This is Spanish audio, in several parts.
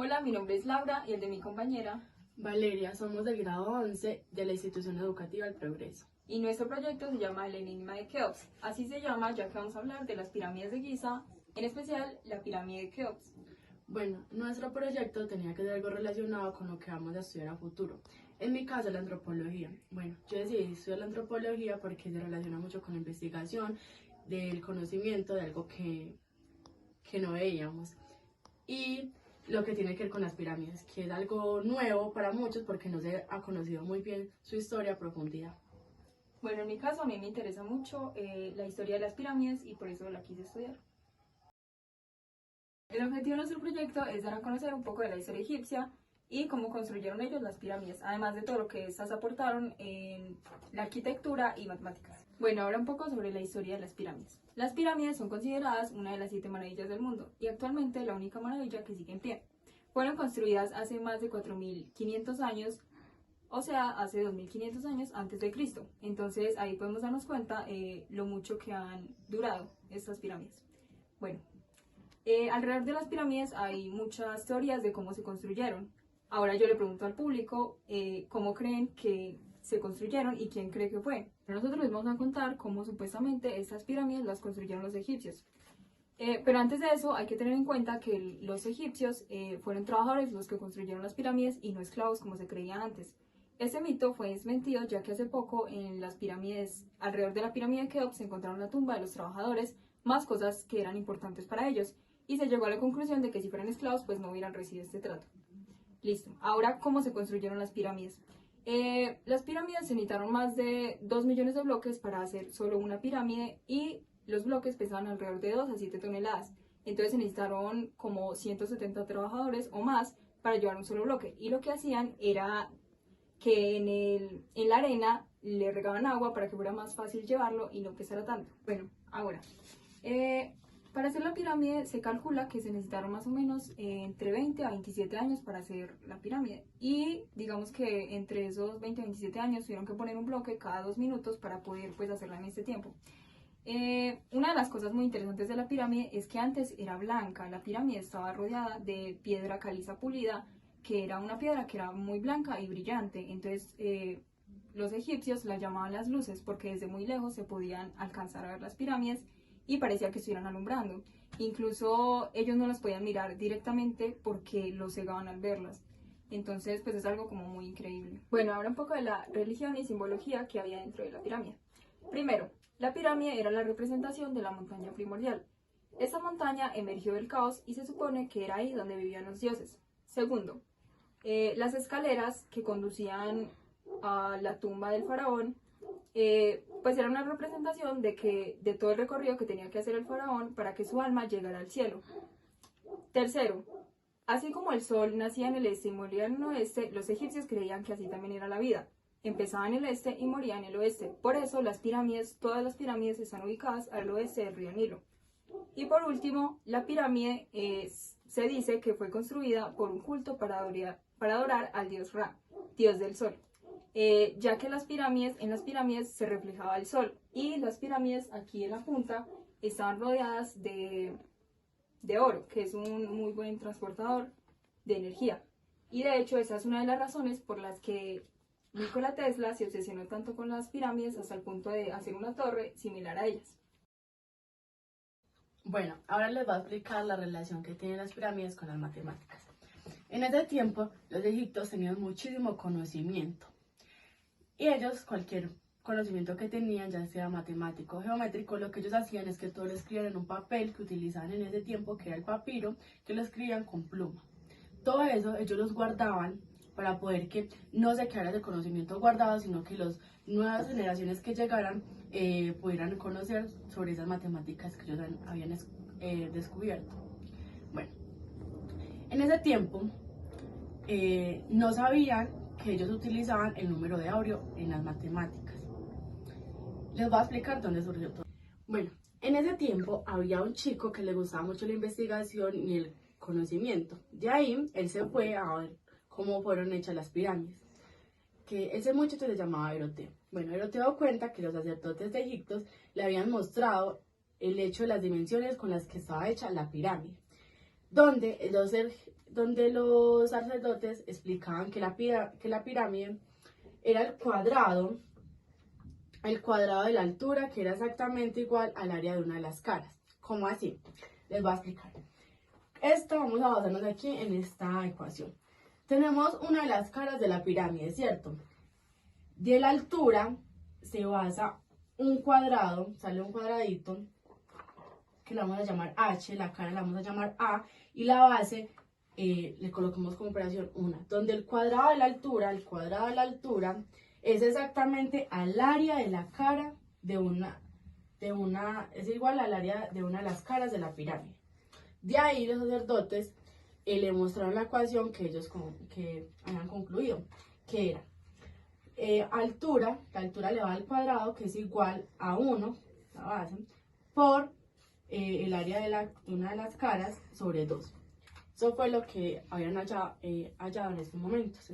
Hola, mi nombre es Laura y el de mi compañera. Valeria, somos del grado 11 de la institución educativa El Progreso. Y nuestro proyecto se llama El Enigma de Keops. Así se llama ya que vamos a hablar de las pirámides de Giza, en especial la pirámide de Keops. Bueno, nuestro proyecto tenía que ser algo relacionado con lo que vamos a estudiar a futuro. En mi caso, la antropología. Bueno, yo decidí estudiar la antropología porque se relaciona mucho con la investigación, del conocimiento de algo que no veíamos. Y lo que tiene que ver con las pirámides, que es algo nuevo para muchos porque no se ha conocido muy bien su historia a profundidad. Bueno, en mi caso a mí me interesa mucho la historia de las pirámides y por eso la quise estudiar. El objetivo de nuestro proyecto es dar a conocer un poco de la historia egipcia y cómo construyeron ellos las pirámides, además de todo lo que estas aportaron en la arquitectura y matemáticas. Bueno, ahora un poco sobre la historia de las pirámides. Las pirámides son consideradas una de las 7 maravillas del mundo y actualmente la única maravilla que sigue en pie. Fueron construidas hace más de 4.500 años, o sea, hace 2.500 años antes de Cristo. Entonces ahí podemos darnos cuenta lo mucho que han durado estas pirámides. Bueno, alrededor de las pirámides hay muchas teorías de cómo se construyeron. Ahora yo le pregunto al público cómo creen que se construyeron y quién cree que fue. Nosotros les vamos a contar cómo supuestamente estas pirámides las construyeron los egipcios. Pero antes de eso hay que tener en cuenta que los egipcios fueron trabajadores los que construyeron las pirámides y no esclavos como se creía antes. Este mito fue desmentido ya que hace poco en las pirámides, alrededor de la pirámide de Keops, se encontraron la tumba de los trabajadores, más cosas que eran importantes para ellos, y se llegó a la conclusión de que si fueran esclavos pues no hubieran recibido este trato. Listo, ahora ¿cómo se construyeron las pirámides? Las pirámides se necesitaron más de 2 millones de bloques para hacer solo una pirámide y los bloques pesaban alrededor de 2 a 7 toneladas. Entonces se necesitaron como 170 trabajadores o más para llevar un solo bloque. Y lo que hacían era que en la arena le regaban agua para que fuera más fácil llevarlo y no pesara tanto. Bueno, ahora, para hacer la pirámide se calcula que se necesitaron más o menos entre 20 a 27 años para hacer la pirámide. Y digamos que entre esos 20 a 27 años tuvieron que poner un bloque cada 2 minutos para poder pues hacerla en este tiempo. Una de las cosas muy interesantes de la pirámide es que antes era blanca. La pirámide estaba rodeada de piedra caliza pulida, que era una piedra que era muy blanca y brillante. Entonces los egipcios la llamaban las luces porque desde muy lejos se podían alcanzar a ver las pirámides y parecía que estuvieran alumbrando. Incluso ellos no las podían mirar directamente porque los cegaban al verlas. Entonces pues es algo como muy increíble. Bueno, ahora un poco de la religión y simbología que había dentro de la pirámide. Primero, la pirámide era la representación de la montaña primordial. Esta montaña emergió del caos y se supone que era ahí donde vivían los dioses. Segundo, las escaleras que conducían a la tumba del faraón, pues era una representación de todo el recorrido que tenía que hacer el faraón para que su alma llegara al cielo. Tercero, así como el sol nacía en el este y moría en el oeste, los egipcios creían que así también era la vida. Empezaba en el este y moría en el oeste. Por eso las pirámides, todas las pirámides están ubicadas al oeste del río Nilo. Y por último, la pirámide se dice que fue construida por un culto para adorar al dios Ra, dios del sol. Ya que en las pirámides se reflejaba el sol y las pirámides aquí en la punta estaban rodeadas de oro, que es un muy buen transportador de energía. Y de hecho esa es una de las razones por las que Nikola Tesla se obsesionó tanto con las pirámides hasta el punto de hacer una torre similar a ellas. Bueno, ahora les voy a explicar la relación que tienen las pirámides con las matemáticas. En ese tiempo, los egipcios tenían muchísimo conocimiento. Y ellos, cualquier conocimiento que tenían, ya sea matemático o geométrico, lo que ellos hacían es que todo lo escribían en un papel que utilizaban en ese tiempo, que era el papiro, que lo escribían con pluma. Todo eso ellos los guardaban para poder que no se quedara ese conocimiento guardado, sino que las nuevas generaciones que llegaran pudieran conocer sobre esas matemáticas que ellos habían descubierto. Bueno, en ese tiempo no sabían que ellos utilizaban el número de Áureo en las matemáticas. Les voy a explicar dónde surgió todo. Bueno, en ese tiempo había un chico que le gustaba mucho la investigación y el conocimiento. De ahí él se fue a ver cómo fueron hechas las pirámides. Que ese muchacho se llamaba Eroteo. Bueno, Eroteo dio cuenta que los sacerdotes de Egipto le habían mostrado el hecho de las dimensiones con las que estaba hecha la pirámide, donde los donde los sacerdotes explicaban que la pirámide era el cuadrado de la altura, que era exactamente igual al área de una de las caras. ¿Cómo así? Les voy a explicar. Esto vamos a basarnos aquí en esta ecuación. Tenemos una de las caras de la pirámide, ¿cierto? De la altura se basa un cuadrado, sale un cuadradito, que le vamos a llamar H, la cara la vamos a llamar A, y la base le colocamos como operación 1, donde el cuadrado de la altura es exactamente al área de la cara es igual al área de una de las caras de la pirámide. De ahí los sacerdotes le mostraron la ecuación que ellos que habían concluido, que era la altura elevada al cuadrado, que es igual a 1, la base, por el área de una de las caras sobre 2. Eso fue lo que habían hallado en estos momentos.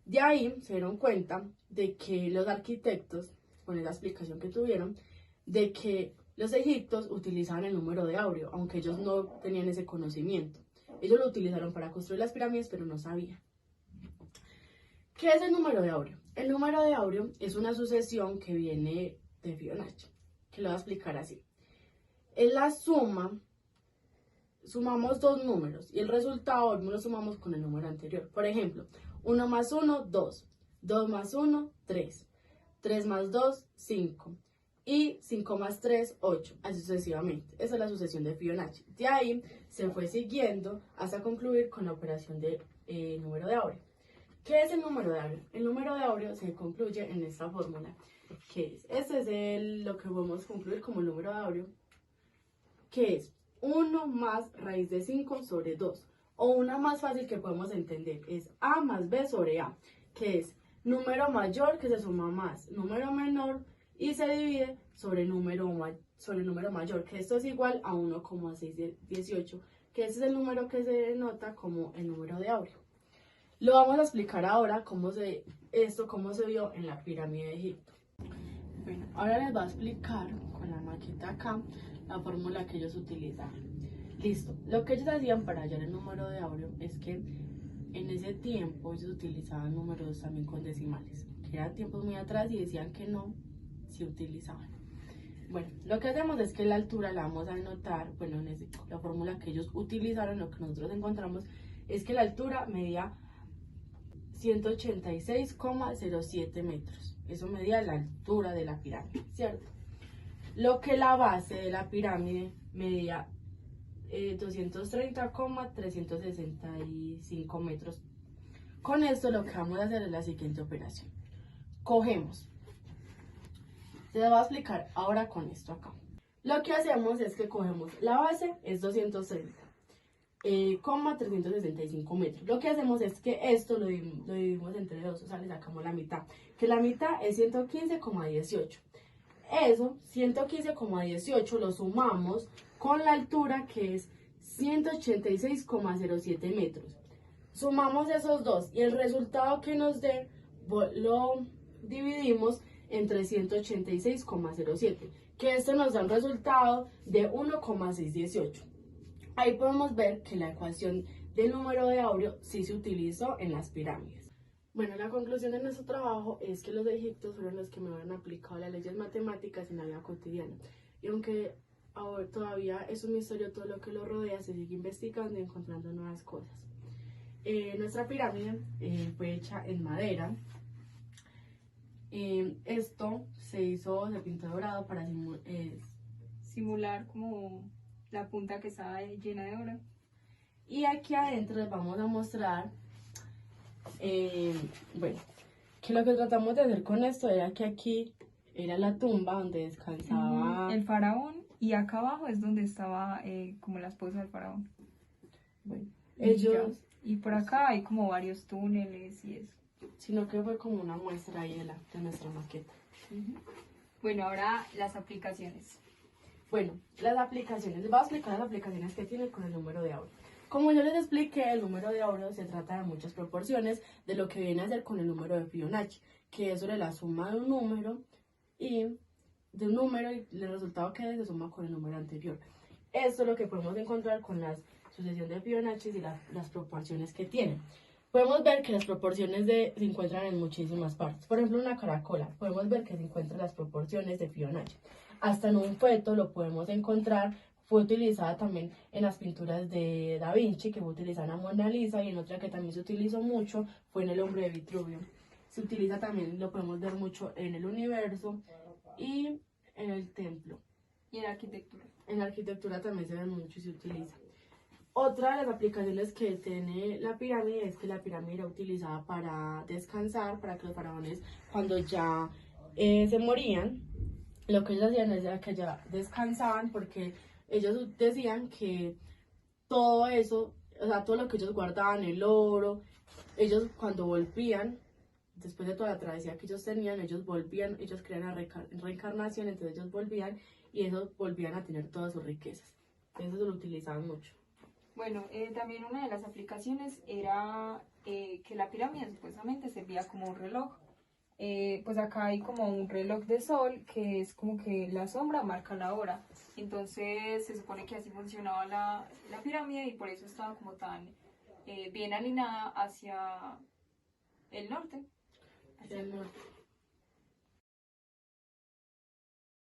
De ahí se dieron cuenta de que los arquitectos, con esa explicación que tuvieron, de que los egipcios utilizaban el número de Áureo, aunque ellos no tenían ese conocimiento. Ellos lo utilizaron para construir las pirámides, pero no sabían. ¿Qué es el número de Áureo? El número de Áureo es una sucesión que viene de Fibonacci, que lo voy a explicar así. Es la suma, sumamos dos números y el resultado lo sumamos con el número anterior. Por ejemplo, 1 más 1, 2, 2 más 1, 3, 3 más 2, 5 y 5 más 3, 8, así sucesivamente. Esa es la sucesión de Fibonacci. De ahí se fue siguiendo hasta concluir con la operación de número de Áureo. ¿Qué es el número de Áureo? El número de Áureo se concluye en esta fórmula, que es, este es lo que podemos concluir como el número de Áureo, que es 1 más raíz de 5 sobre 2, o una más fácil que podemos entender, es A más B sobre A, que es número mayor que se suma más número menor y se divide sobre número mayor, que esto es igual a 1,618, que este es el número que se denota como el número de Áureo. Lo vamos a explicar ahora cómo se vio en la pirámide de Egipto. Bueno, ahora les voy a explicar con la maqueta acá la fórmula que ellos utilizaban. Listo, lo que ellos hacían para hallar el número de Áureo es que en ese tiempo ellos utilizaban números también con decimales, que eran tiempos muy atrás y decían que no, si utilizaban. Bueno, lo que hacemos es que la altura la vamos a anotar, bueno, en la fórmula que ellos utilizaron, lo que nosotros encontramos es que la altura medía 186,07 metros. Eso medía la altura de la pirámide, ¿cierto? Lo que la base de la pirámide medía 230,365 metros. Con esto lo que vamos a hacer es la siguiente operación. Cogemos, se lo voy a explicar ahora con esto acá. Lo que hacemos es que cogemos la base, es 230,365 metros. Lo que hacemos es que esto lo dividimos entre 2, o sea, le sacamos la mitad, que la mitad es 115,18. Eso, 115,18, lo sumamos con la altura, que es 186,07 metros. Sumamos esos dos y el resultado que nos dé lo dividimos entre 186,07, que esto nos da un resultado de 1,618. Ahí podemos ver que la ecuación del número de Áureo sí se utilizó en las pirámides. Bueno, la conclusión de nuestro trabajo es que los egipcios fueron los que mejor han aplicado las leyes matemáticas en la vida cotidiana. Y aunque ahora todavía es un misterio todo lo que lo rodea, se sigue investigando y encontrando nuevas cosas. Nuestra pirámide fue hecha en madera. Esto se pintó dorado para simular como la punta que estaba llena de oro. Y aquí adentro les vamos a mostrar, bueno, que lo que tratamos de hacer con esto era que aquí era la tumba donde descansaba el faraón, y acá abajo es donde estaba como la esposa del faraón. Bueno, y por acá hay como varios túneles y eso. Sino que fue como una muestra ahí de nuestra maqueta. Bueno, ahora las aplicaciones. Bueno, las aplicaciones, les voy a explicar las aplicaciones que tiene con el número de Áureo. Como yo les expliqué, el número de Áureo se trata de muchas proporciones de lo que viene a ser con el número de Fibonacci, que es sobre la suma de un número y el resultado que se suma con el número anterior. Esto es lo que podemos encontrar con las sucesión de Fibonacci y las proporciones que tienen. Podemos ver que las proporciones se encuentran en muchísimas partes. Por ejemplo, una caracola, podemos ver que se encuentran las proporciones de Fibonacci. Hasta en un feto lo podemos encontrar. Fue utilizada también en las pinturas de Da Vinci, que fue utilizada en la Mona Lisa, y en otra que también se utilizó mucho fue en el hombre de Vitruvio. Se utiliza también, lo podemos ver mucho en el universo y en el templo. Y en arquitectura. En la arquitectura también se ve mucho y se utiliza. Otra de las aplicaciones que tiene la pirámide es que la pirámide era utilizada para descansar, para que los faraones, cuando ya se morían, lo que ellos hacían era que ya descansaban, porque ellos decían que todo eso, o sea, todo lo que ellos guardaban, el oro, ellos cuando volvían, después de toda la travesía que ellos tenían, ellos volvían, ellos creían la reencarnación, entonces ellos volvían y ellos volvían a tener todas sus riquezas. Eso se lo utilizaban mucho. Bueno, también una de las aplicaciones era que la pirámide supuestamente servía como un reloj. Pues acá hay como un reloj de sol que es como que la sombra marca la hora. Entonces se supone que así funcionaba la pirámide y por eso estaba como tan bien alineada hacia el norte. El norte.